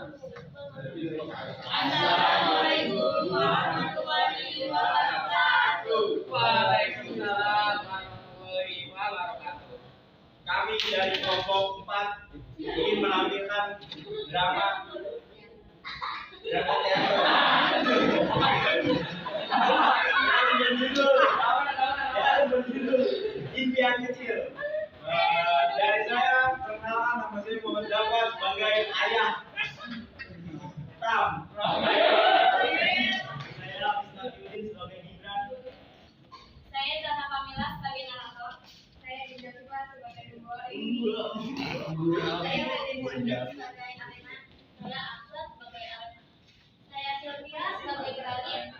Assalamualaikum warahmatullahi wabarakatuh. Waalaikumsalam warahmatullahi wabarakatuh. Kami dari kelompok 4 ingin menampilkan drama teater. Berjudul Impian Kecil. Dari saya, perkenalan, nama saya Muhammad Jafar sebagai ayah Ram. Saya Rafiq sebagai Gibran. Saya Zana Pamila sebagai narator. Saya Dinda Tuba sebagai Dumbori. Saya Dinda sebagai Alena. Saya Aslat sebagai Alena. Saya Sylvia sebagai Geraldine.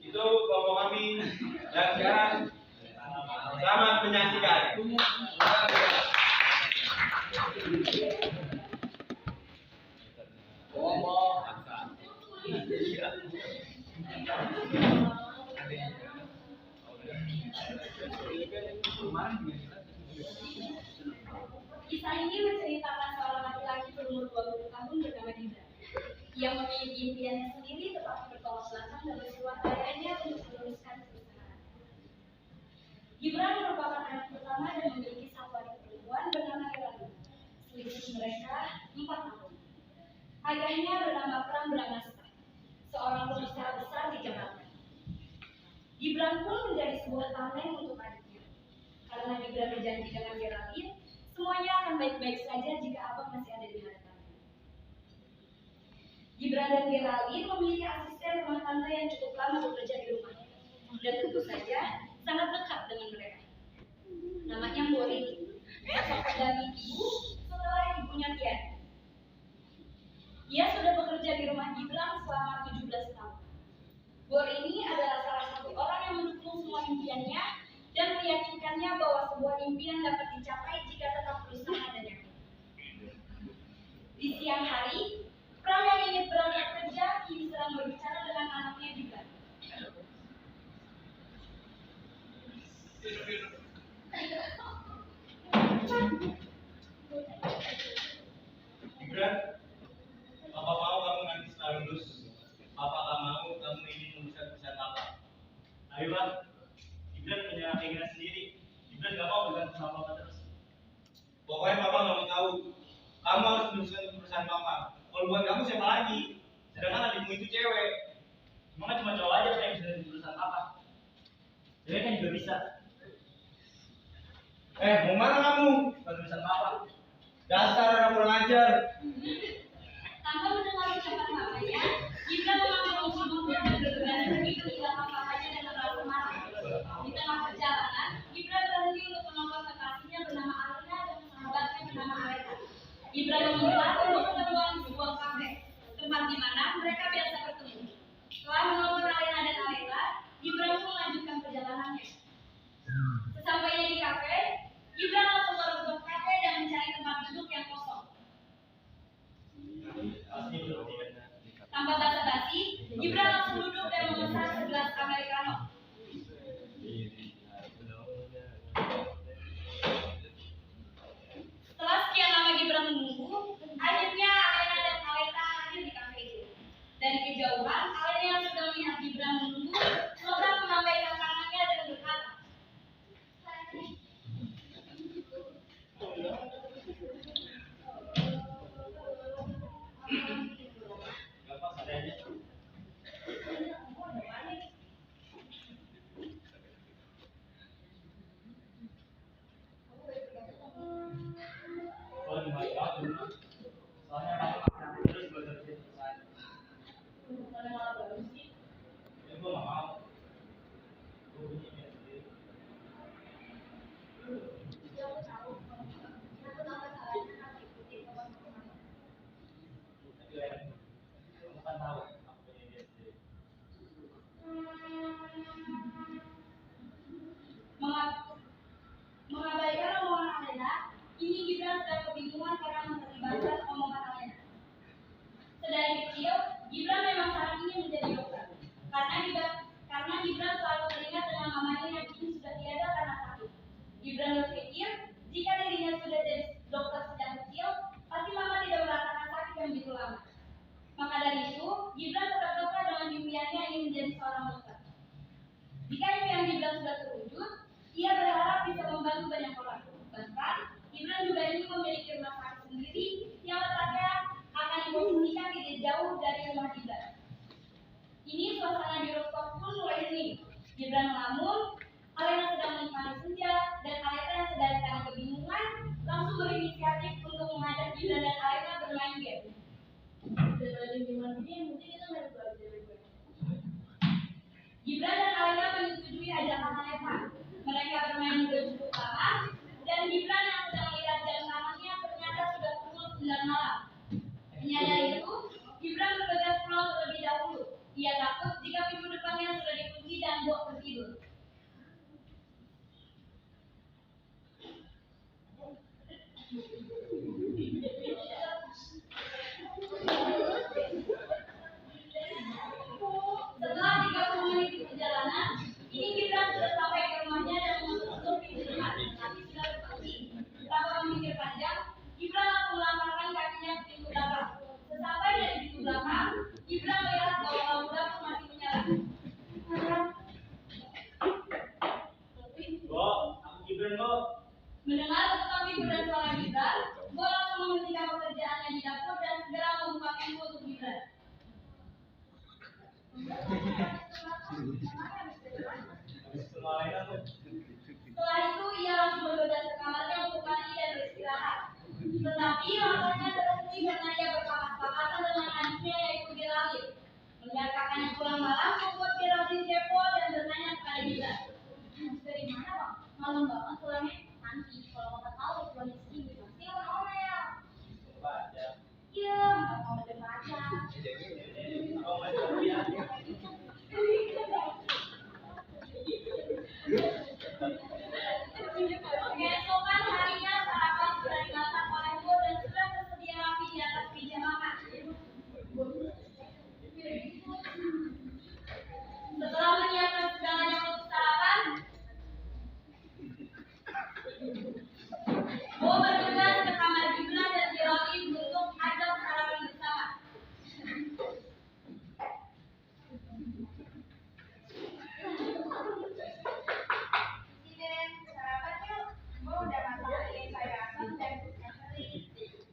Itu kelompok kami, dan sekarang selamat menyaksikan. Kisah ini menceritakan seorang laki-laki berumur 20 tahun bernama Dinda yang memiliki impiannya sendiri tetapi bertolak belakang dan bersuara ayahnya untuk meneruskan perusahaan. Gibran merupakan anak pertama dan memiliki satu adik perempuan bernama Geraldine. Selisih mereka 4 tahun. Ayahnya bernama Pram Bramasta, seorang pengusaha besar di Jakarta. Gibran pun menjadi sebuah tameng untuk adiknya. Karena Gibran berjanji dengan Geraldine, semuanya akan baik-baik saja jika abang masih ada di hadapannya. Gibran dan Geraldine memiliki asisten rumah tangga yang cukup lama bekerja di rumahnya, dan tentu saja sangat dekat dengan mereka. Namanya Mbok Rini, sosok pendamping ibu setelah ibunya Tian. Ia sudah bekerja di rumah Gibran selama 17 tahun. Mbok Rini adalah salah satu orang yang mendukung semua impiannya dan meyakinkannya bahwa sebuah impian dapat dicapai jika tetap berusaha dan yakin. Di siang hari, Pram yang ingin berangkat kerja kini sedang berbicara dengan anaknya Gibran. Gibran, Papa mau kamu nanti setelah lulus. Papa gak mau kamu ingin membesar-besar Papa. Ayo Bang, Gibran punya keinginan sendiri. Gibran gak mau bergantung sama Papa terus. Pokoknya Papa gak mau tahu. Kamu harus meneruskan perusahaan Papa. Kalau buat kamu siapa lagi? Sedangkan adikmu itu cewek. Emang cuma cowok aja yang bisa di perusahaan Papa. Cewek kan juga bisa. Mau mana kamu? Bukan perusahaan Papa. Dasar orang kurang ajar. Tanpa mendengar ucapan papanya, Gibran mengambil kunci mobil dan bergegas pergi ke belakang papanya dengan rasa marah. Di tengah perjalanan, Gibran berhenti untuk menonton kekasihnya bernama Alena dan sahabatnya bernama Aleta. Gibran meminta untuk ketemuan di sebuah kafe, tempat di mana mereka biasa bertemu. Setelah menonton Alena dan Aleta, Gibran pun melanjutkan perjalanannya. Sesampainya di kafe, Gibran langsung merebut kafe dan mencari tempat duduk yang kosong. Tanpa basa-basi, Gibran langsung duduk dan memesan segelas americano. Setelah sekian lama Gibran menunggu, akhirnya Alena dan Aleta hadir di kafe itu. Dari kejauhan, Alena yang sudah melihat Gibran menunggu, sontak melambaikan tangannya dan berkata, mengabaikan omongan Alena, kini Gibran sedang kebingungan karena mempertimbangkan omongan Alena. Sedari kecil, Gibran memang sangat ingin menjadi dokter. Karena Gibran selalu teringat dengan mamanya yang kini sudah tiada karena sakit. Gibran berpikir, jika dirinya sudah jadi dokter sejak kecil, pasti mama tidak merasakan sakit Maka dari itu, Gibran tetap kokoh dengan impiannya ingin menjadi seorang dokter. Jika impian Gibran sudah terwujud, ia berharap bisa membantu banyak orang. Bahkan, Gibran juga ingin memiliki rumah sakit sendiri yang letaknya akan diposisikan tidak jauh dari rumah Gibran. Ini suasana di rooftop pun mulai hening. Gibran melamun, Alena sedang menikmati senja, dan Alena yang sedang karena kebingungan langsung berinisiatif untuk mengajak Gibran dan Alena bermain game. Daripada gimana ini, mungkin kita main bola aja. Gibran dan Alena menyetujui ajakan Alena. Mereka bermain game cukup lama, dan Gibran yang sedang melihat jam tangannya ternyata sudah pukul 9 malam. Menyadari itu, Gibran bergegas pulang terlebih dahulu. Ia takut jika pintu depannya sudah dikunci dan Mbok tertidur. Setelah 30 menit di perjalanan, ini Gibran sudah sampai ke rumahnya dan menutup pintu depan, tapi sudah terkunci. Tanpa memikir panjang, Gibran langsung melangkahkan kakinya ke pintu belakang. Sesampai dari pintu belakang, Gibran melihat bahwa lampu dapur masih menyala. Bo, aku Gibran, Bo. Mendengar ketuk pintu dan suara Gibran, Bo langsung menghentikan pekerjaannya di dapur dan segera membuka pintu untuk Gibran. Setelah itu ia langsung bergegas ke kamarnya untuk mandi dan beristirahat. Tetapi langkahnya terhenti karena ia berpakas-pakasan dengan adiknya yaitu Geraldine. Melihat kakaknya pulang malam membuat Geraldine kepo dan bertanya kepada Gibran. Dari mana bang? Malam banget pulangnya? Nanti kalau kakak tahu pulang di sini pasti orang-orang ya. Baca. Iya, mau baca. Keesokan harinya sarapan sudah dimasak oleh Bo dan sudah tersedia rapi di atas meja makan. Setelah menyiapkan segalanya untuk sarapan, Bo bergegas ke kamar Gibran dan Geraldine untuk ajak sarapan bersama.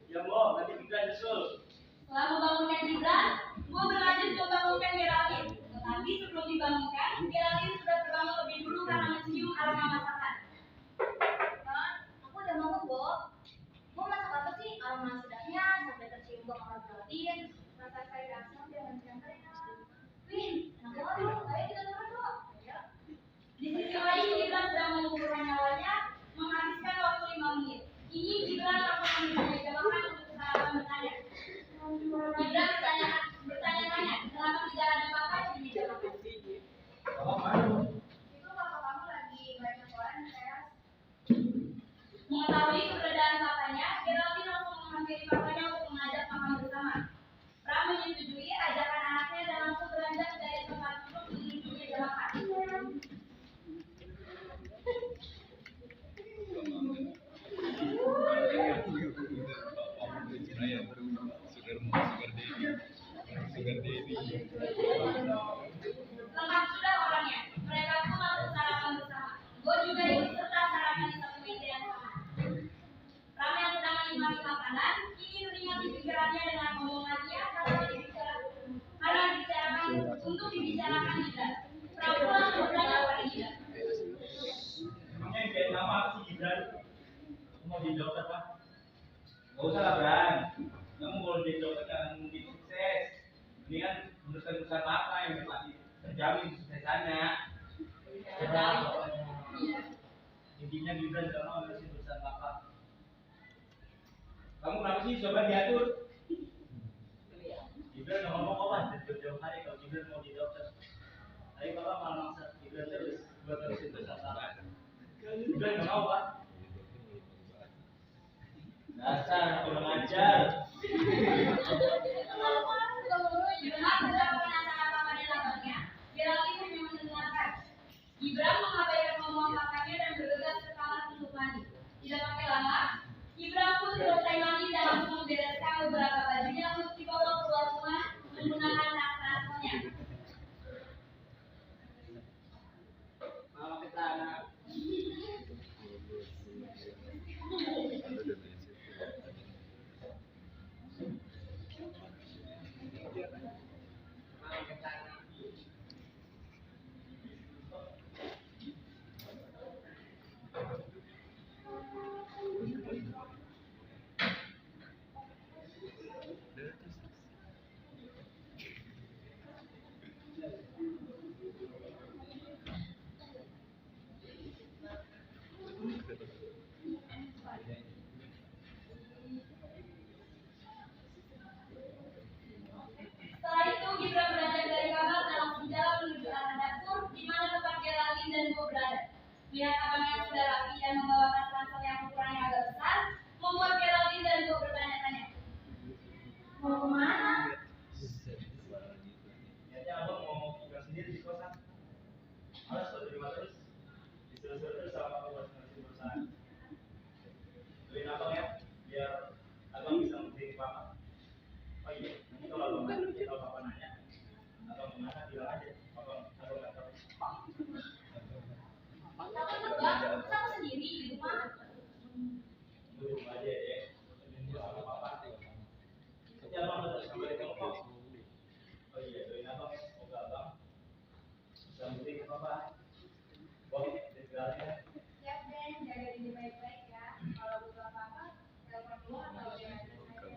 Ya, Bo, nanti Gibran nyusul. Setelah membangunkan Gibran, Bo berlanjut membangunkan Geraldine. Tetapi sebelum dibangunkan, Geraldine sudah terbangun lebih dulu karena mencium aroma masakan. Aku udah bangun, Bo. Mau masak apa sih? Aroma sedapnya sampai tercium ke kamar Geraldine. Masak sayur asam dengan jangkrik. Wih, enak banget. Ayo kita makan, Bo. Ayo. Di sisi lain, Gibran sedang mengumpulkan nyawanya, menghabiskan waktu 5 menit. Ini Gibran langsung menuju meja makan untuk sarapan bertanya. Gibran bertanya-tanya, kenapa tidak ada papa di meja makan? Itu papa kamu lagi baca koran di teras. Mengetahui keberadaan papanya, Geraldine langsung menghampiri papanya untuk mengajak makan bersama. Pram menyetujui ajakan anaknya dan langsung beranjak dari tempat duduk menuju meja makan. Lengkap sudah orangnya, mereka pun langsung sarapan bersama. Bo juga ikut serta sarapan di satu meja yang sama. Pram yang sedang menikmati makanan, kini teringat di pikirannya dengan omongannya karena dibicarakan untuk dibicarakan Gibran. Pram pun langsung bertanya kepada Gibran. Emangnya yang kayak nama apa sih Gibran? Aku mau jadi dokter, Pak. Gak usah lah, Bran. Kamu kalau jadi dokter jangan mungkin sukses. Mendingan meneruskan perusahaan apa yang pasti terjamin suksesannya. Berat pokoknya. Intinya Gibran gak mau menerusin perusahaan Bapak. Kamu kenapa sih coba diatur? Gibran gak ngomong kok, Pak. Jauh-jauh hari kalau Gibran mau jadi dokter. Tapi Bapak malah maksa Gibran terus buat terusin perusahaan Bapak. Gibran gak mau, Pak. Dasar kurang ajar. Dengan beberapa penasar papa dan abangnya, Geraldine hanya mendengarkan. Gibran mengabaikan omongan papanya dan bergegas ke kamar untuk mandi. Tidak pakai lama, Gibran pun selesai mandi dan langsung membereskan beberapa bajunya untuk dibawa keluar rumah Setelah itu Gibran beranjak dari kamar dan langsung jalan menuju arah dapur di mana tempat Geraldine dan Bo berada. Melihat abang yang sudah rapi dan membawa tas ransel yang ukurannya agak besar, membuat Geraldine dan Bo bertanya-tanya. Mau kemana? Niatnya abang mau tinggal sendiri di kosan. Malas kalau di rumah terus. Disuruh-suruh terus sama abang buat ngasih perusahaan. Doain abang ya, biar abang bisa memberi papa. Oh iya, nanti kalau abang nanya, kalau papa nanya, abang kemana bilang aja. Abang nggak tahu. Tapi enggak, masa aku sendiri di rumah. Di rumah aja ya. Jangan sama papa. Nanti abang tetap sampai kamu kok. Oh iya, doain abang ya, semoga abang bisa memberi papa. Bang, ditinggalin ya. Siap deh, jaga diri baik-baik ya. Kalau butuh apa-apa, telepon dulu atau DM aja saya.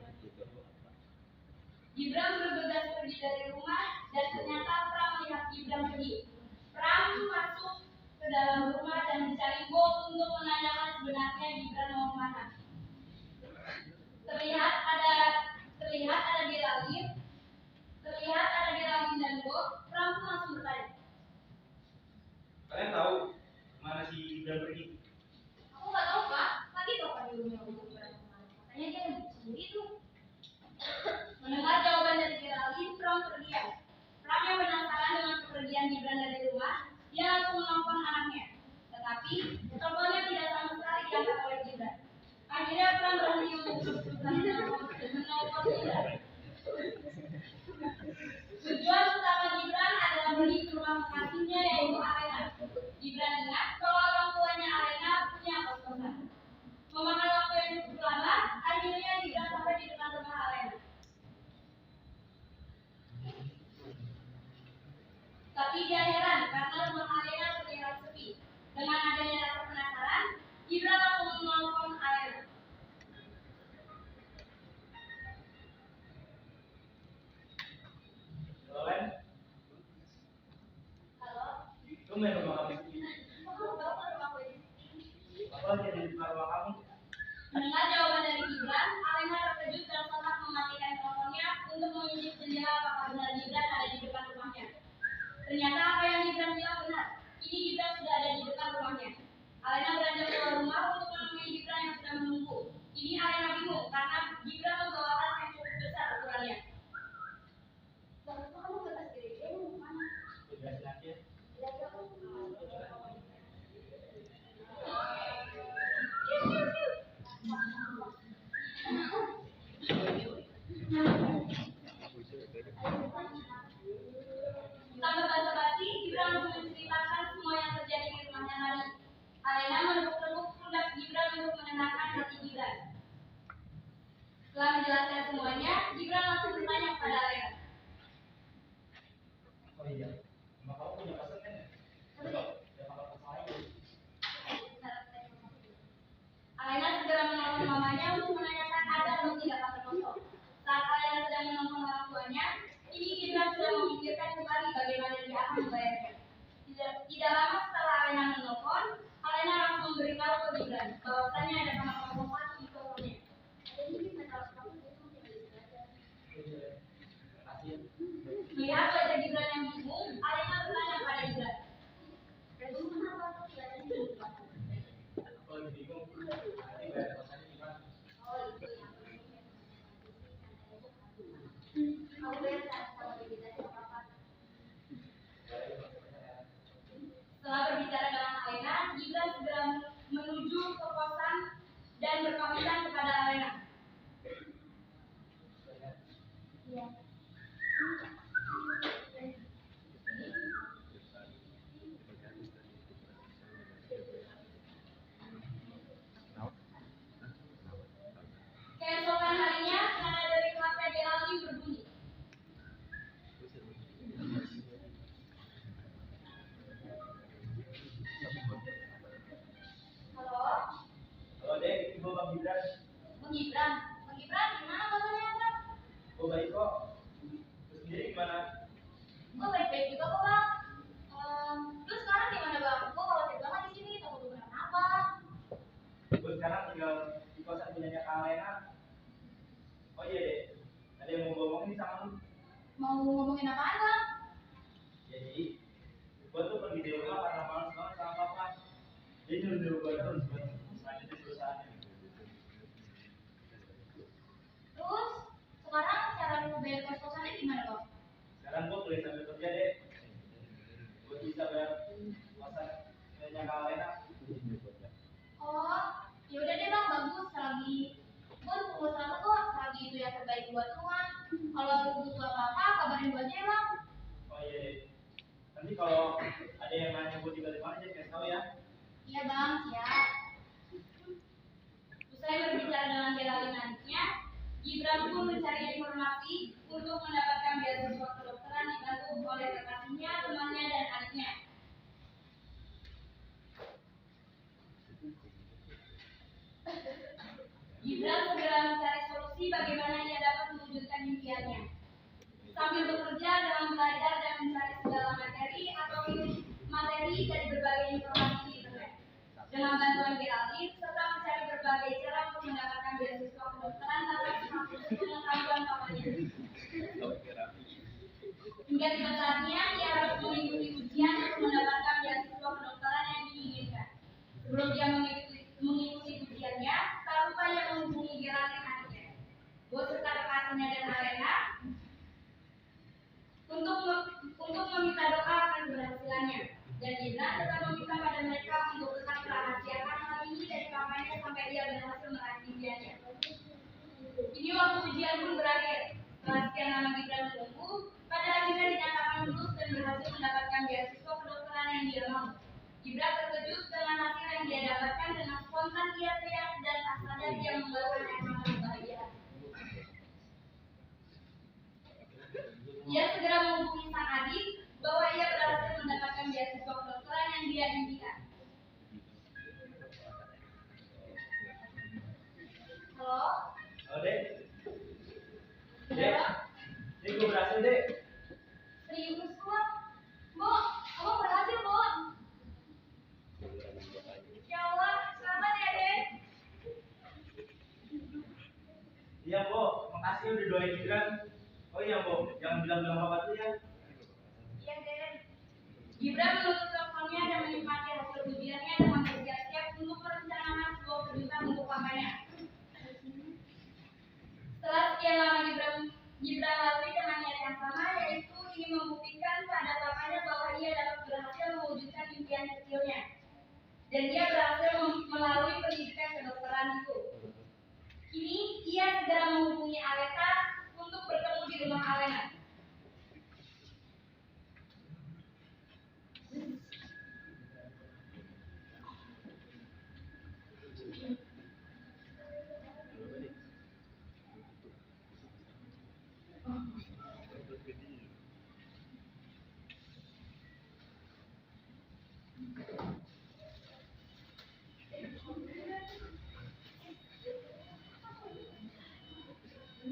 Gibran bergegas pergi dari rumah dan ternyata Pram melihat Gibran pergi. Pram masuk ke dalam rumah dan mencari Bo untuk menanyakan sebenarnya Gibran mau kemana. Terlihat ada Geraldine dan Bo. Pram pun langsung bertanya. Kalian tahu kemana si Gibran pergi? Aku nggak tahu Pak, tadi Bapak di rumah aku Gibran kemana. Katanya dia sendiri tuh. Mendengar jawaban dari Geraldine, Pram terdiam. Pram yang penasaran dengan kepergian Gibran dari rumah, dia langsung menelpon anaknya. Tetapi teleponnya tidak sama sekali diangkat oleh Gibran. Akhirnya Pram berhenti untuk berusaha menelpon Gibran. Tujuan utama Gibran adalah pergi ke rumah kekasihnya yaitu Alena. Gibran ingat kalau orang tuanya Alena punya kos-kosan. Memakan waktu yang cukup lama, akhirnya Gibran sampai di depan rumah Alena. Tapi dia heran karena rumah Alena terlihat sepi. Dengan adanya rasa penasaran, Gibran langsung menelpon Alena. Halo, Len. Halo, Itu main rumah kamu. aku tahu kan rumah aku ini. Apa lagi ada di depan rumah kamu? Mendengar jawaban dari Gibran, Alena terkejut dan sontak mematikan teleponnya untuk mengintip jendela apakah benar Gibran ada di depan rumahnya. Ternyata apa yang Gibran bilang benar. Kini Gibran sudah ada di depan rumahnya. Alena beranjak keluar rumah untuk menemui Gibran yang sedang menunggu. Kini Alena bingung karena Gibran membawa tas yang cukup besar ukurannya. Baru tuh kamu ke tas gede mau kemana? Jelasin aja. Lihat ya aku. Tanpa basa-basi, Gibran langsung menceritakan semua yang terjadi di rumahnya tadi. Alena menepuk-nepuk pundak Gibran untuk menenangkan hati Gibran. Setelah menjelaskan semuanya, Gibran langsung bertanya kepada Alena. Oh iya, rumah kamu punya kosan kan? Betul. Ya kalau kosan lain. Alena segera menelpon mamanya untuk menanyakan ada atau tidak kamar kosong. Saat Alena sedang menelpon orang tuanya, kini Gibran sudah memikirkan kembali bagaimana dia akan membayarnya. Tidak lama setelah Alena menelpon, Alena langsung memberitahu ke Gibran bahwasannya ada kamar kosong di kosannya. Jadi ini mental kamu itu tinggal di sini aja. Kasih. Melihat wajah Gibran yang bingung, Alena bertanya pada Gibran. Dan dulu kenapa aku tinggal di sini? Aku lagi bingung. Nanti bayar kosannya gimana? Oh itu ya. Kamu bayar sama kita siapa apa? Setelah berbicara dengan Alena, Gibran segera menuju ke kosan dan berpamitan kepada Alena. Iya. Keesokan harinya, nada dari HP Geraldine berbunyi. Halo, Halo dek, ibu Bang Gibran. Bang Gibran. Bang Gibran gimana kabarnya Bang? Oh baik kok. Terus sendiri gimana? Gue baik-baik juga kok Bang. Terus sekarang di mana Bang? Gue khawatir banget di sini. Takut kenapa? sekarang tinggal di kosan punyanya Kak Lena. Oh iya deh, ada yang mau ngomongin sama lu. Mau ngomongin apaan, Bang? Jadi, gua tuh pergi dari rumah karena malas banget sama papa. Dia nyuruh-nyuruh gua terus buat lanjutin perusahaannya. Terus sekarang cara lu bayar kos-kosannya gimana, Bang? Sekarang gua kuliah sambil kerja deh. Gua bisa bayar kosan punyanya Kak Lena. Oh, ya udah deh Bang, bagus. Selagi gua tunggu sama kok, selagi itu yang terbaik buat lu kan. Kalau lu butuh apa-apa, kabarin gua aja ya Bang. Oh iya deh. Nanti kalau ada yang nanya gua tinggal di mana, jangan kasih tahu ya. Iya Bang, siap. Usai berbicara dengan Geraldine nantinya, Gibran pun mencari informasi untuk mendapatkan beasiswa kedokteran dibantu oleh kekasihnya, temannya, dan adiknya. Gibran segera mencari solusi bagaimana ia dapat mewujudkan impiannya. Sambil bekerja dalam belajar dan mencari segala materi atau materi dari berbagai informasi di internet. Dengan bantuan Geraldine, serta mencari berbagai cara untuk mendapatkan beasiswa kedokteran tanpa pengetahuan papanya. Hingga tiba saatnya ia harus mengikuti ujian untuk mendapatkan beasiswa kedokteran yang diinginkan. Sebelum dia mengikuti ujiannya, tak lupa ia menghubungi Geraldine adiknya, bos serta kekasihnya dan Alena, untuk meminta doa akan keberhasilannya. Dan Gibran tetap meminta pada mereka untuk tetap merahasiakan hal ini dari papanya sampai dia berhasil meraih impiannya. Ini waktu ujian pun berakhir. Setelah sekian lama Gibran menunggu, pada akhirnya dinyatakan lulus dan berhasil mendapatkan beasiswa kedokteran yang dia mau. Gibran terkejut dengan hasil yang dia dapatkan, dengan spontan ia teriak dan tak sadar dia mengeluarkan air mata kebahagiaan. Ia segera menghubungi sang adik bahwa ia berhasil mendapatkan beasiswa kedokteran yang dia impikan. Halo? Halo dek. Dek, dek gue berhasil dek. Serius gua? Bu, kamu berhasil, Bu. Ya Allah, selamat ya, Dek. Iya Bu, makasih udah doain Gibran. Oh iya Bu, jangan bilang-bilang papa tuh ya. Iya, Dek. Gibran menutup teleponnya dan menikmati hasil ujiannya dengan bersiap-siap untuk merencanakan sebuah kejutan untuk papanya. Setelah sekian lama Gibran lalui dengan niat yang sama, yaitu ingin membuktikan pada papanya bahwa ia dapat berhasil mewujudkan impian kecilnya. Dan ia berhasil melalui pendidikan kedokteran itu. Kini ia segera menghubungi Aleta untuk bertemu di rumah Alena.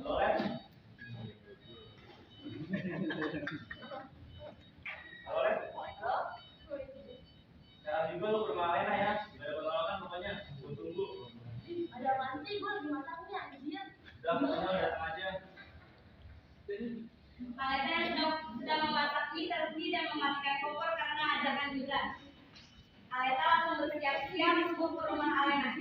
Halo Len. Halo Len. Sekarang juga lu ke rumah Lena ya. Gak ada penolakan pokoknya. Gue tunggu. Ada apaan sih? Gua lagi masaknya, anjir. Udah pokoknya lu datang aja. Aleta sedang memasak mie terhenti dan mematikan kompor karena ajakan Gibran. Aleta langsung bersiap-siap sebelum ke rumah Alena.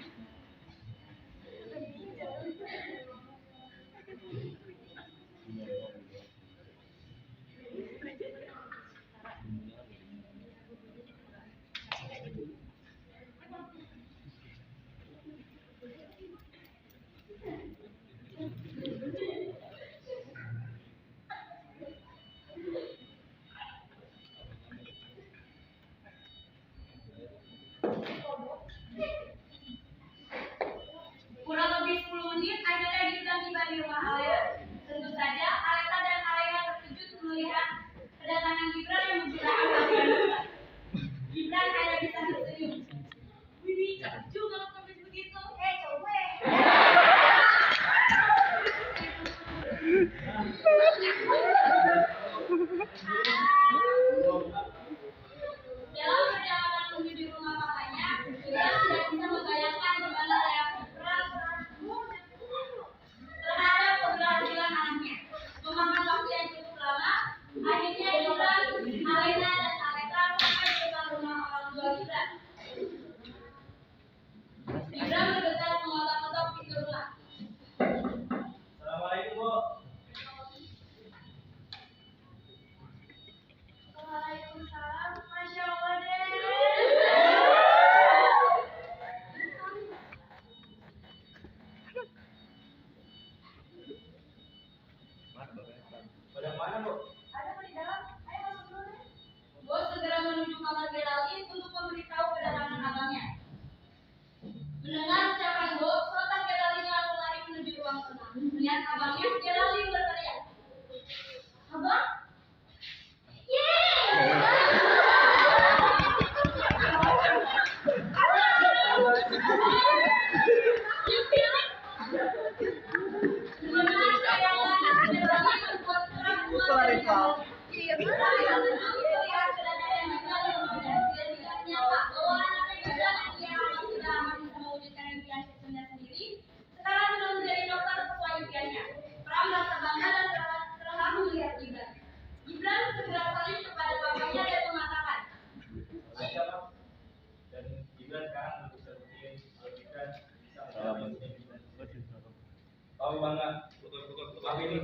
Kamu bangga. Apa ini?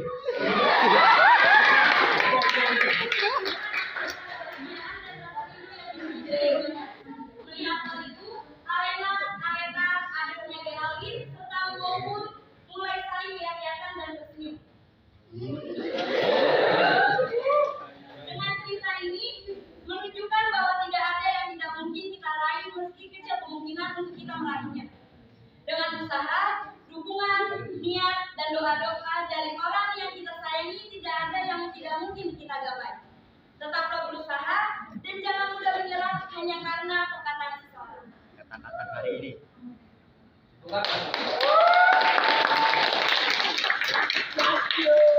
Melihat hal itu, Alena, Areta, adiknya Geraldine, serta Mo mulai saling lihat-lihatan dan tersenyum. Dengan cerita ini menunjukkan bahwa tidak ada yang tidak mungkin kita raih meski kecil kemungkinan untuk kita meraihnya. Dengan usaha, dukungan, niat, dan doa-doa dari orang yang kita sayangi, tidak ada yang tidak mungkin kita gapai. Tetaplah berusaha dan jangan mudah menyerah hanya karena perkataan seseorang. Kata-kata hari ini. Tunggu.